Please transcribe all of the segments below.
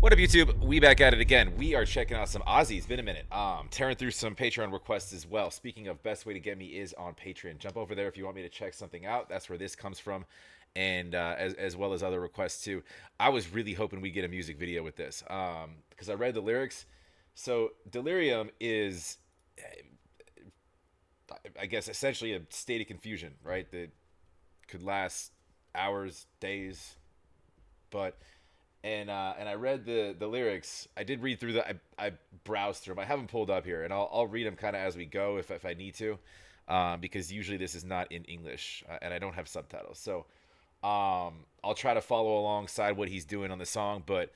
What up, YouTube? We back at it again. We are checking out some Ozzy. It's been a minute. Tearing through some Patreon requests as well. Speaking of, best way to get me is on Patreon. Jump over there if you want me to check something out. That's where this comes from, and as well as other requests too. I was really hoping we get a music video with this because I read the lyrics. So Delirium is, I guess, essentially a state of confusion, right? That could last hours, days, but and I read the lyrics. I did read through the. I browsed through them. I have them pulled up here, and I'll read them kind of as we go if I need to, because usually this is not in English, and I don't have subtitles. So I'll try to follow alongside what he's doing on the song, but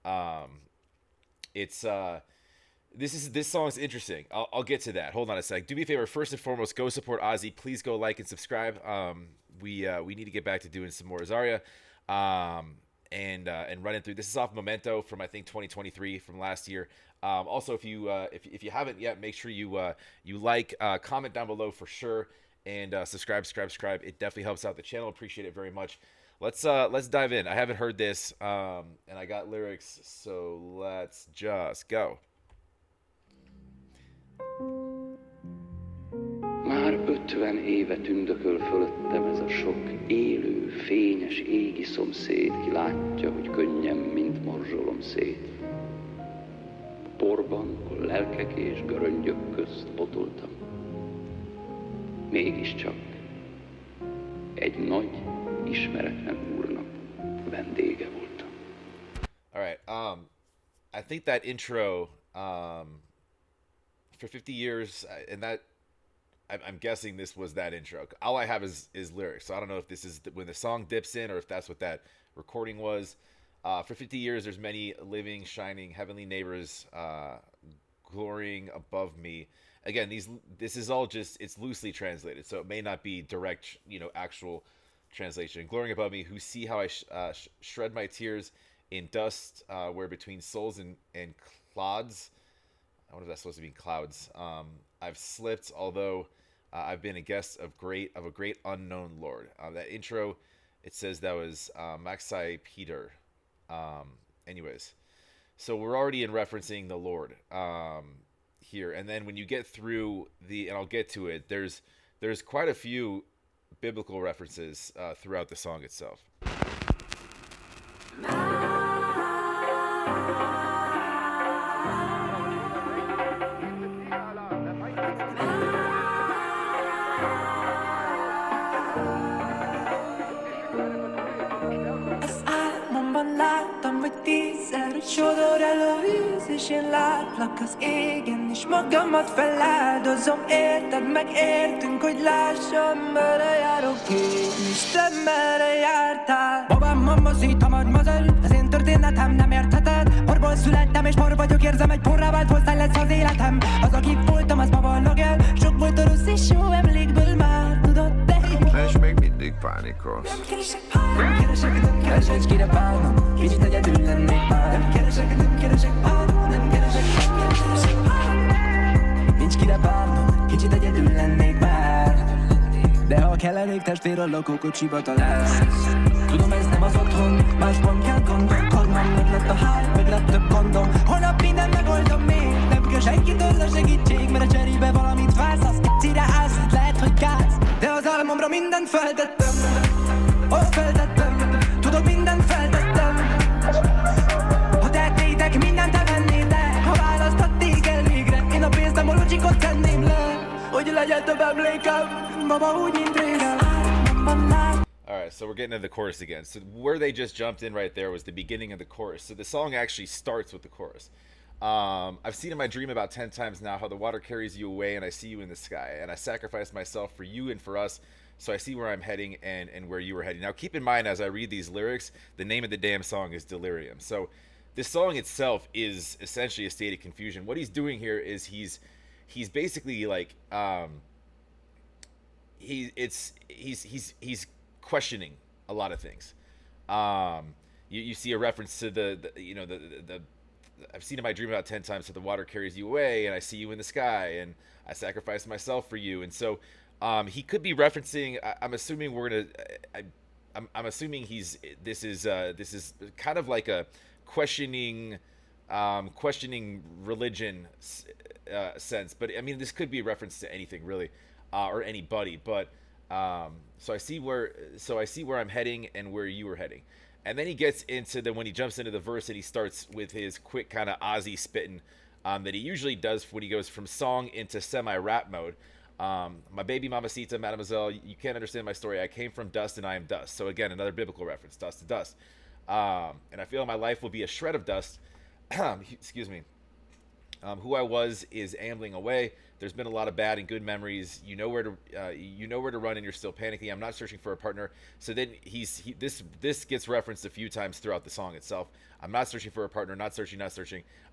um, it's this song is interesting. I'll get to that. Hold on a sec. Do me a favor. First and foremost, go support Ozzy. Please go like and subscribe. We need to get back to doing some more Azahriah. And running through. This is off Memento from I think 2023 from last year. Also, if you haven't yet, make sure you like, comment down below for sure, and subscribe. It definitely helps out the channel. Appreciate it very much. Let's dive in. I haven't heard this, and I got lyrics, so let's just go. Már 50 éve tündököl fölöttem ez a sok élő, fényes égi szomszéd, ki látja, hogy könnyem, mint morzsolom szét. Porban, a lelkek és göröngyök közt potoltam. Mégiscsak egy nagy, ismeretlen úrnak vendége voltam. All right. I think that intro, for 50 years, and that I'm guessing this was that intro. All I have is lyrics, so I don't know if this is when the song dips in or if that's what that recording was. For 50 years, there's many living, shining, heavenly neighbors, glorying above me. Again, this is all just, it's loosely translated, so it may not be direct, actual translation. Glorying above me, who see how I shred my tears in dust, where between souls and clods. I wonder if that's supposed to mean clouds. I've slipped, although I've been a guest of a great unknown Lord. That intro, it says that was Maxai Peter. Anyways, so we're already in referencing the Lord here, and then when you get through and I'll get to it. There's quite a few biblical references throughout the song itself. Láttam, hogy tízszer, hogy sodor el a víz, és én látlak az égen, és magamat feláldozom, érted, megértünk, hogy lássam, merre járok én, és te merre jártál. Babám, mamma, szít, hamar, mazel, az én történetem, nem értheted, porból születtem, és por vagyok, érzem, egy porrá vált, hoztál lesz az életem. Az, aki voltam, az ma vallog el, sok volt a rossz, és jó emlékből már tudod, de és még mindig pánikolsz. nem keresek, nincs kire bánom, kicsit egyedül lennék már. Nem keresek, bánom, nem keresek, nincs kire bánom, kicsit egyedül lennék már. De ha kell elég testvér, a lakókocsiba találsz. Tudom, ez nem az otthon, másban kell gondolkodnom. Meg lett a hype, meg lett több gondom. Holnap minden megoldom még, nem kell senkitől a segítség, mert a cserébe valamit vársz, az kicire állsz, lehet, hogy gáz. De az álmomra mindent feltettem, feltettem, tudod, mindent feltettem. Ha tettétek, mindent elvennétek, ha választhatték el végre, én a pénztem a logikot tenném le, hogy legyen több emlékem, baba úgy, mint régen. Alright, so we're getting into the chorus again. So where they just jumped in right there was the beginning of the chorus. So the song actually starts with the chorus. I've seen in my dream about 10 times now how the water carries you away and I see you in the sky. And I sacrificed myself for you and for us, so I see where I'm heading and where you were heading. Now keep in mind, as I read these lyrics, the name of the damn song is Delirium. So this song itself is essentially a state of confusion. What he's doing here is he's basically like he's questioning a lot of things. You see a reference to the I've seen in my dream about 10 times that the water carries you away and I see you in the sky and I sacrificed myself for you. And so he could be referencing, I'm assuming I'm assuming this is kind of like a questioning religion sense. But I mean, this could be a reference to anything really, or anybody. But so I see where I'm heading and where you were heading. And then he gets into when he jumps into the verse and he starts with his quick kind of Aussie spitting that he usually does when he goes from song into semi-rap mode. My baby mamacita, mademoiselle, you can't understand my story. I came from dust and I am dust. So again, another biblical reference, dust to dust. And I feel my life will be a shred of dust. Excuse me. Who I was is ambling away. There's been a lot of bad and good memories. You know where to run, and you're still panicking. I'm not searching for a partner. So then this gets referenced a few times throughout the song itself. I'm not searching for a partner. Not searching.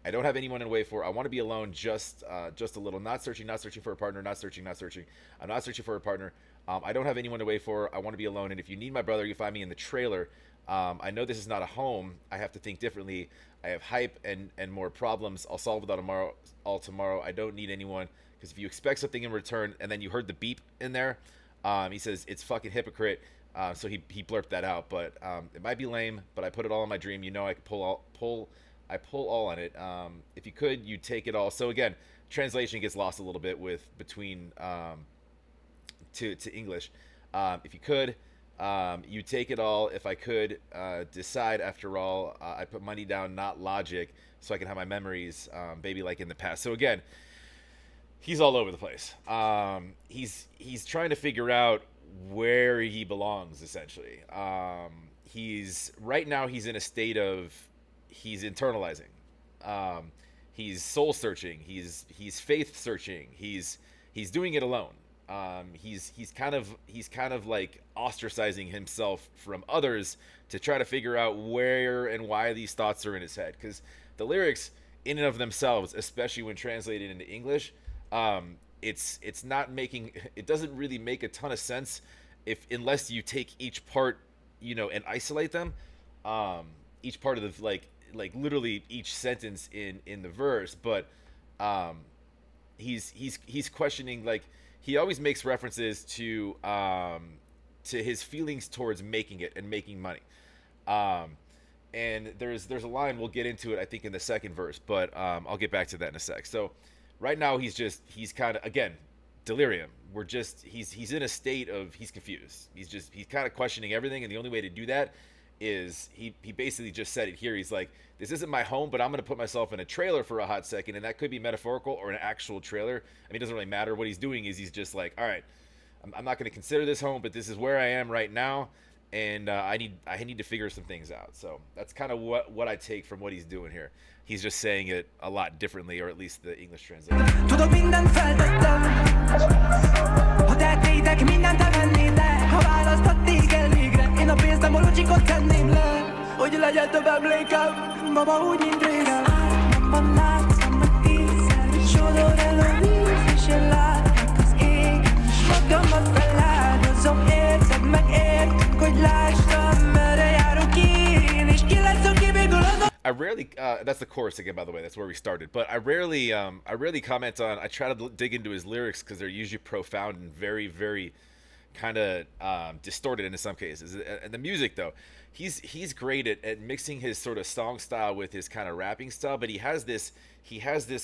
I don't have anyone to wait for. I want to be alone, just a little. Not searching for a partner. Not searching. I'm not searching for a partner. I don't have anyone to wait for. I want to be alone. And if you need my brother, you find me in the trailer. I know this is not a home. I have to think differently. I have hype and more problems. I'll solve it all tomorrow. I don't need anyone. Because if you expect something in return, and then you heard the beep in there, he says it's fucking hypocrite. So he blurped that out. But it might be lame, but I put it all in my dream. You know I could pull all on it. If you could, you'd take it all. So again, translation gets lost a little bit between to English. If you could, you take it all. If I could decide, after all, I put money down, not logic, so I can have my memories, baby, like in the past. So again, he's all over the place. He's trying to figure out where he belongs, essentially. He's in a state of he's internalizing. He's soul searching. He's faith searching. He's doing it alone. He's kind of like ostracizing himself from others to try to figure out where and why these thoughts are in his head. Because the lyrics, in and of themselves, especially when translated into English, it's not making, it doesn't really make a ton of sense unless you take each part, and isolate them. Each part of the like literally each sentence in the verse, but he's questioning, like, he always makes references to his feelings towards making it and making money. And there's a line, we'll get into it I think in the second verse, but I'll get back to that in a sec. So right now he's kind of, again, delirium. He's in a state of, he's confused. He's kind of questioning everything, and the only way to do that is he basically just said it here. He's like, this isn't my home, but I'm going to put myself in a trailer for a hot second, and that could be metaphorical or an actual trailer. I mean, it doesn't really matter. What he's doing is he's just like, all right, I'm not going to consider this home, but this is where I am right now, and I need to figure some things out. So that's kind of what I take from what he's doing here. He's just saying it a lot differently, or at least the English translation. Tudod, mindent feltettem. Ha tettétek, mindent elvennétek. Ha választhat téged végre, én a pénznemból ucsikot tenném le. Hogy legyen több emlékem, mama, úgy, mint régen. Álmomban látszom, hogy tízszer sodor el a víz, és én látlak az égen. S magamat feláldozom, érzed meg, értük, hogy lástam, merre járok én, és ki lesz, aki végül az. I rarely, that's the chorus again, by the way, that's where we started, but I rarely comment on, I try to dig into his lyrics because they're usually profound and very, very kind of distorted in some cases. And the music, though, he's great at mixing his sort of song style with his kind of rapping style, but he has this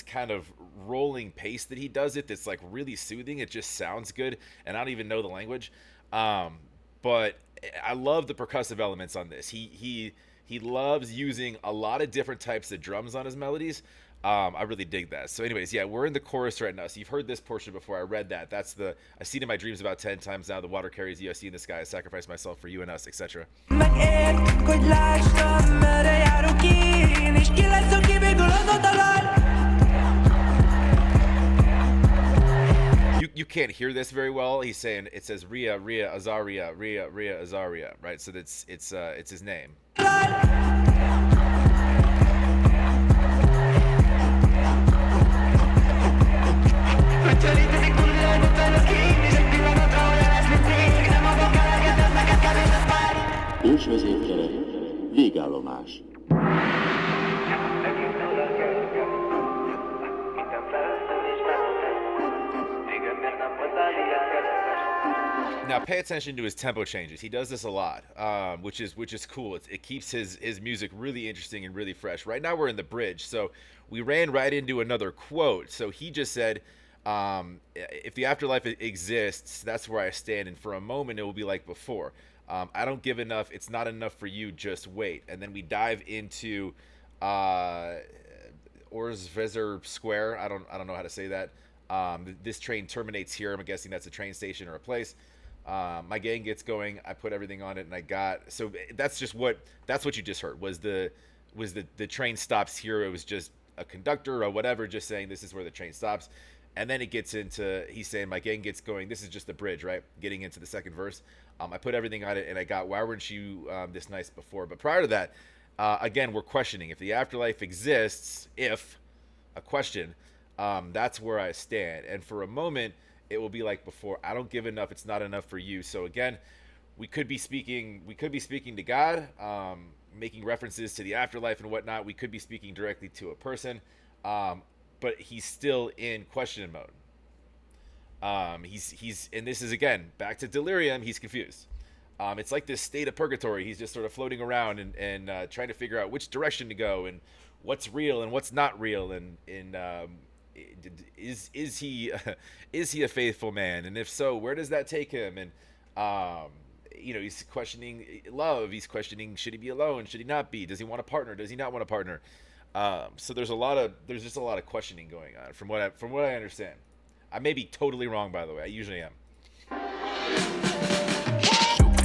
kind of rolling pace that he does it that's like really soothing. It just sounds good, and I don't even know the language, but I love the percussive elements on this. He loves using a lot of different types of drums on his melodies. I really dig that. So anyways, yeah, we're in the chorus right now. So you've heard this portion before. I read that. That's I see it in my dreams about 10 times now. The water carries you. I see in the sky. I sacrifice myself for you and us, etc. You can't hear this very well. He's saying, it says Ria, Azahriah, Ria, Azahriah, right? So it's his name. Nincs vezértere, végállomás. now pay attention to his tempo changes. He does this a lot, which is cool. It keeps his music really interesting and really fresh. Right now we're in the bridge, so we ran right into another quote. So he just said, "If the afterlife exists, that's where I stand, and for a moment it will be like before. I don't give enough. It's not enough for you. Just wait." And then we dive into Orzvezor Square. I don't know how to say that. This train terminates here. I'm guessing that's a train station or a place. My gang gets going. I put everything on it, and I got. So that's what you just heard was the train stops here. It was just a conductor or whatever just saying this is where the train stops, and then it gets into he's saying my gang gets going. This is just the bridge, right? Getting into the second verse. I put everything on it, and I got. Why weren't you this nice before? But prior to that, again, we're questioning if the afterlife exists. If a question. That's where I stand. And for a moment, it will be like before. I don't give enough. It's not enough for you. So again, we could be speaking to God, making references to the afterlife and whatnot. We could be speaking directly to a person, but he's still in question mode. He's and this is again back to Delirium. He's confused. It's like this state of purgatory. He's just sort of floating around and trying to figure out which direction to go and what's real and what's not real and is he is he a faithful man, and if so, where does that take him? And he's questioning love. He's questioning, should he be alone, should he not be, does he want a partner, does he not want a partner? So there's just a lot of questioning going on from what I understand. I may be totally wrong, by the way. I usually am.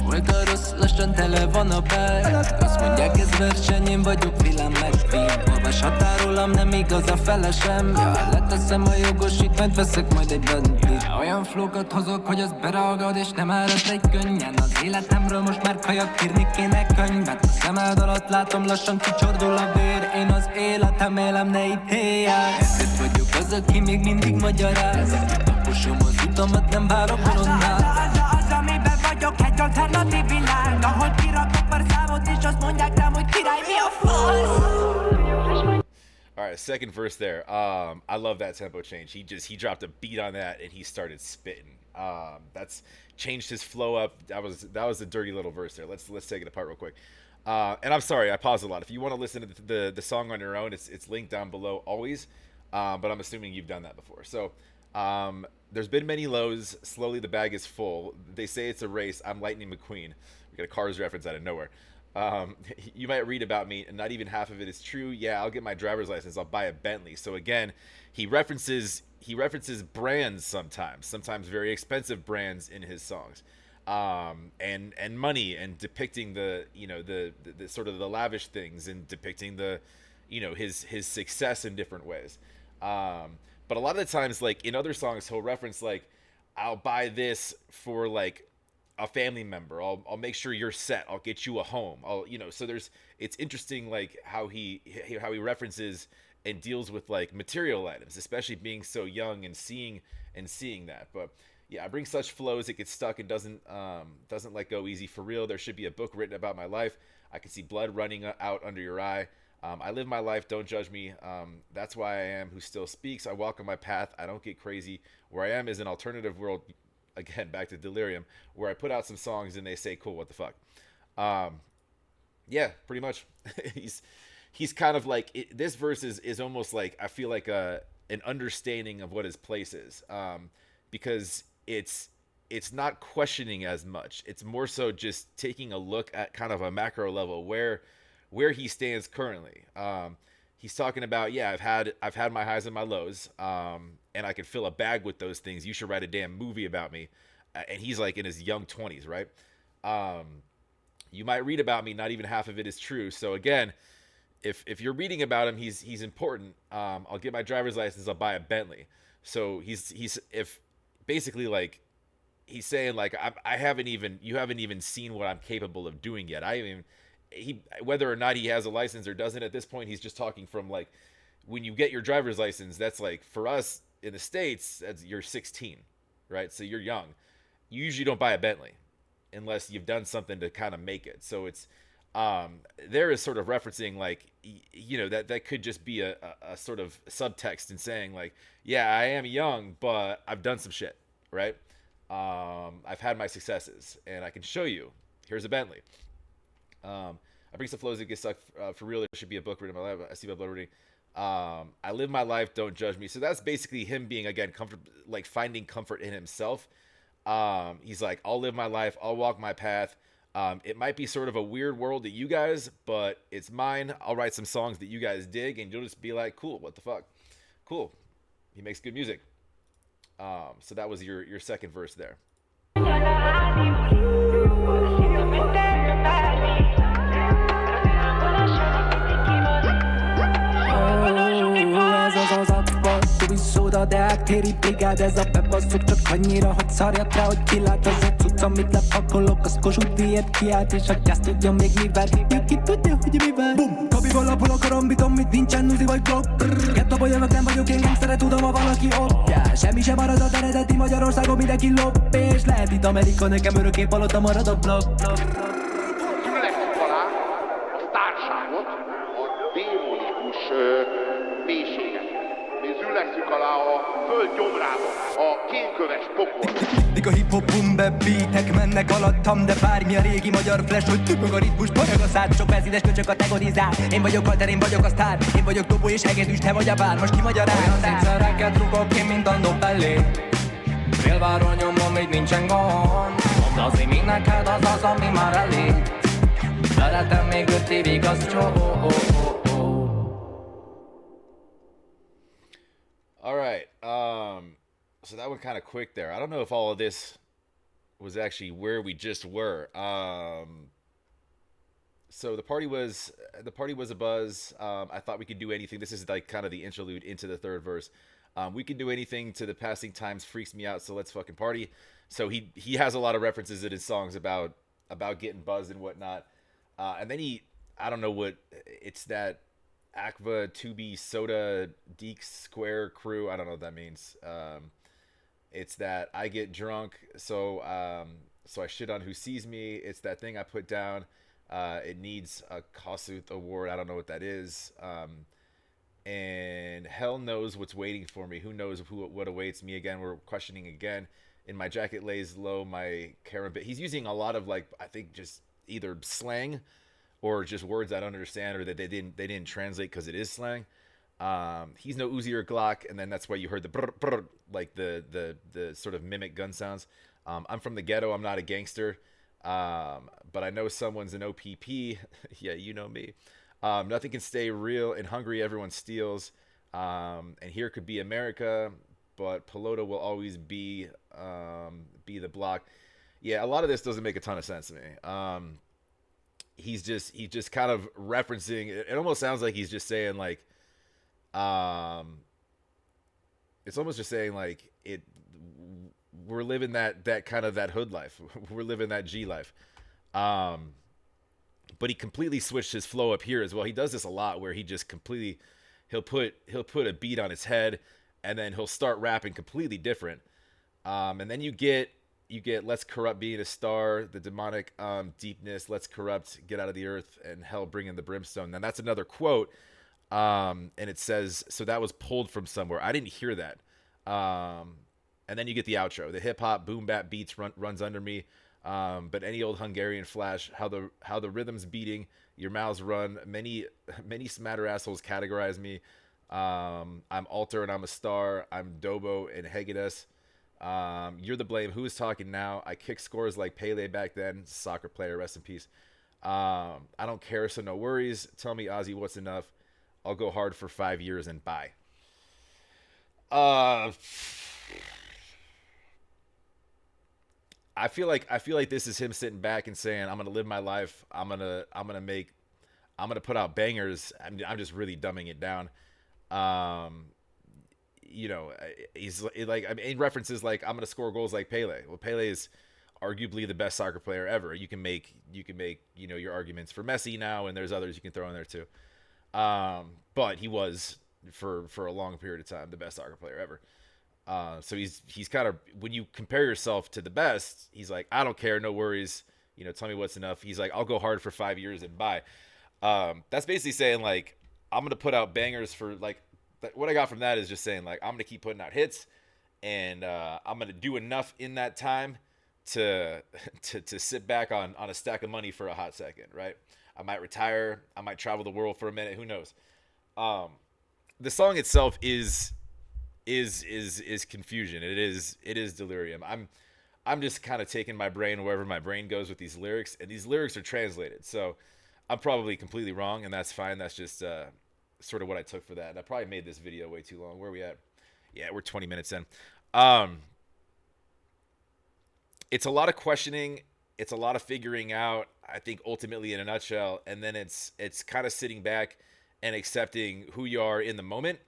Volt a rossz, lassan tele van a bár. Azt mondják ez verseny, én vagyok vilám legfém. Olvashatál rólam, nem igaz a felesem. Ja, leteszem a jogosítványt, veszek majd egy Bentley. Olyan flókat hozok, hogy az beragad és nem árad egy könnyen. Az életemről most már kajak írni kéne könyvet. A szemed alatt látom, lassan kicsordul a vér. Én az életem élem, ne ítéljen. Ezért vagyok az, aki még mindig magyaráz. Taposom az utamat, nem várok bolondnál. Az, amiben vagyok, egy alternatív világ, ahol kirakok pár számot, és azt mondják rám, hogy király, mi a fasz? All right, second verse there. I love that tempo change. He dropped a beat on that and he started spitting. That's changed his flow up. That was a dirty little verse there. Let's take it apart real quick. And I'm sorry, I paused a lot. If you want to listen to the song on your own, it's linked down below always. But I'm assuming you've done that before. So there's been many lows. Slowly the bag is full. They say it's a race. I'm Lightning McQueen. We got a Cars reference out of nowhere. You might read about me, and not even half of it is true. Yeah, I'll get my driver's license. I'll buy a Bentley. So again, he references brands sometimes very expensive brands in his songs, and money, and depicting the sort of the lavish things, and depicting the his success in different ways. But a lot of the times, like in other songs, he'll reference like, I'll buy this for like a family member. I'll make sure you're set. I'll get you a home. So it's interesting like how he references and deals with like material items, especially being so young and seeing that. But yeah, I bring such flows, it gets stuck and doesn't let go easy for real. There should be a book written about my life. I can see blood running out under your eye. I live my life, don't judge me. That's why I am who still speaks. I walk on my path. I don't get crazy. Where I am is an alternative world. Again, back to Delirium, where I put out some songs and they say, cool, what the fuck? Yeah, pretty much. He's kind of like, this verse is almost like, I feel like an understanding of what his place is. Because it's not questioning as much. It's more so just taking a look at kind of a macro level where he stands currently. He's talking about, yeah, I've had my highs and my lows, and I can fill a bag with those things. You should write a damn movie about me. And he's like in his young 20s, right? You might read about me, not even half of it is true. So again, if you're reading about him, he's important. I'll get my driver's license. I'll buy a Bentley. So he's basically like, he's saying like, you haven't even seen what I'm capable of doing yet. Whether or not he has a license or doesn't at this point, he's just talking from like, when you get your driver's license, that's like, for us in the States, you're 16, right? So you're young. You usually don't buy a Bentley unless you've done something to kind of make it. So it's, there is sort of referencing like, that could just be a sort of subtext in saying like, yeah, I am young, but I've done some shit, right? I've had my successes, and I can show you. Here's a Bentley. I bring some flows that get stuck for real. There should be a book written in my life. I see my blood reading. I live my life. Don't judge me. So that's basically him being, again, comfort, like finding comfort in himself. He's like, I'll live my life. I'll walk my path. It might be sort of a weird world to you guys, but it's mine. I'll write some songs that you guys dig, and you'll just be like, cool, what the fuck? Cool. He makes good music. So that was your second verse there. Ez az akvar, szóda, de téri brigád. Ez a bebasszuk csak annyira, hogy szarjak rá, hogy kilát az a cucc, amit lepakolok. Az Kossuth díjért kiállt, és a gyász tudja még mivel. Hívja ki tudja, hogy mivel. Bum! Kapival lapul a karambitom, mit nincsen uzi vagy blokk. Gettaba jövök, nem vagyok én gangster, tudom, ha valaki ott jár. Semmi sem marad az eredeti Magyarországon, mindenki lop. És lehet itt Amerika, nekem örökké palota marad a blokk. Szülesszük alá a sztárságot, a démonikus mélységet. Mi zülesszük alá a föld gyomrába, a kénköves pokol. Míg a hip-hop boom-bap beatek mennek alattam, de bármi a régi magyar flash, hogy tüpög a ritmus, pörög a szád, sok benzines köcsök kategorizál. Én vagyok Walter, én vagyok a sztár, én vagyok Dobó és Hegedűs, te vagy a vár, most ki magyaráz? Olyan szétszereket rúgok én, mint a Nobelé. Félváról nyomom, így nincsen gond. Mondd az, én mi neked az az, ami már elég. Szeretem még 5 évig, az csó. All right. So that went kind of quick there. I don't know if all of this was actually where we just were. So the party was a buzz. I thought we could do anything. This is like kind of the interlude into the third verse. We can do anything to the passing times freaks me out. So let's fucking party. So he has a lot of references in his songs about getting buzzed and whatnot. And then I don't know what it's that. Aqua, Tubi, Soda, Deke Square crew. I don't know what that means. It's that I get drunk, so I shit on who sees me. It's that thing I put down. It needs a Kossuth award. I don't know what that is. And hell knows what's waiting for me. Who knows what awaits me again? We're questioning again. In my jacket lays low, my carabin. He's using a lot of like I think just either slang or just words I don't understand, or that they didn't translate because it is slang. He's no Uzi or Glock, and then that's why you heard the brr, brr, like the sort of mimic gun sounds. I'm from the ghetto. I'm not a gangster, but I know someone's an OPP. Yeah, you know me. Nothing can stay real. In Hungary, everyone steals. And here could be America, but Pelota will always be the block. Yeah, a lot of this doesn't make a ton of sense to me. He's just kind of referencing. It almost sounds like he's just saying like, it's almost just saying like it. We're living that kind of that hood life. We're living that G life. But he completely switched his flow up here as well. He does this a lot where he just completely he'll put a beat on his head and then he'll start rapping completely different. And then you get let's corrupt being a star, the demonic deepness, let's corrupt, get out of the earth, and hell bring in the brimstone. And that's another quote. And it says, so that was pulled from somewhere. I didn't hear that. And then you get the outro. The hip hop boom bap beats runs under me. But any old Hungarian flash, how the rhythm's beating, your mouths run. Many smatter assholes categorize me. I'm Alter and I'm a star. I'm Dobo and Hegedus. You're the blame. Who is talking now? I kick scores like Pele back then. Soccer player, rest in peace. I don't care, so no worries. Tell me, Ozzy, what's enough? I'll go hard for 5 years and bye. I feel like this is him sitting back and saying, I'm gonna live my life. I'm gonna put out bangers. I'm just really dumbing it down. He's like, I mean, in references like I'm gonna score goals like Pele. Well, Pele is arguably the best soccer player ever. You can make your arguments for Messi now, and there's others you can throw in there too. But he was for a long period of time the best soccer player ever. So he's kind of, when you compare yourself to the best, he's like, I don't care, no worries. Tell me what's enough. He's like, I'll go hard for 5 years and bye. That's basically saying like, I'm gonna put out bangers for like. What I got from that is just saying like, I'm gonna keep putting out hits, and I'm gonna do enough in that time to to sit back on a stack of money for a hot second, right? I might retire. I might travel the world for a minute. Who knows? The song itself is confusion. It is delirium. I'm just kind of taking my brain wherever my brain goes with these lyrics, and these lyrics are translated. So I'm probably completely wrong, and that's fine. That's just sort of what I took for that. And I probably made this video way too long. Where are we at? Yeah, we're 20 minutes in. It's a lot of questioning. It's a lot of figuring out. I think ultimately, in a nutshell, and then it's kind of sitting back and accepting who you are in the moment.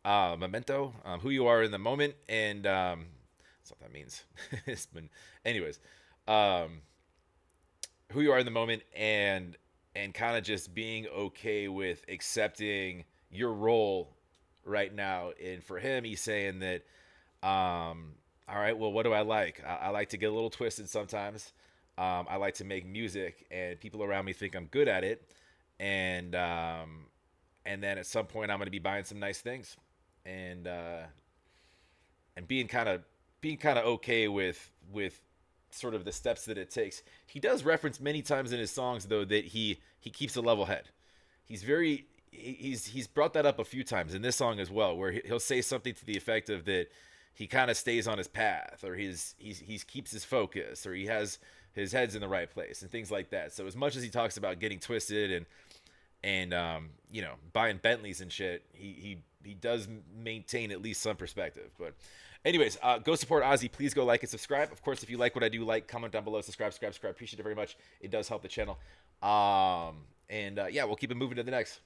Memento, who you are in the moment, and that's what that means. It's been, anyways, who you are in the moment, and kind of just being okay with accepting your role right now. And for him, he's saying that, all right, well, what do I like? I like to get a little twisted sometimes. I like to make music, and people around me think I'm good at it, and then at some point I'm going to be buying some nice things, and being kind of okay with sort of the steps that it takes. He does reference many times in his songs, though, that he keeps a level head. He's brought that up a few times in this song as well, where he'll say something to the effect of that he kind of stays on his path, or he keeps his focus, or he has his head's in the right place, and things like that. So as much as he talks about getting twisted and buying Bentleys and shit, he does maintain at least some perspective. But anyways, go support Ozzy. Please go like and subscribe. Of course, if you like what I do, like, comment down below, subscribe. Appreciate it very much. It does help the channel. Yeah, we'll keep it moving to the next.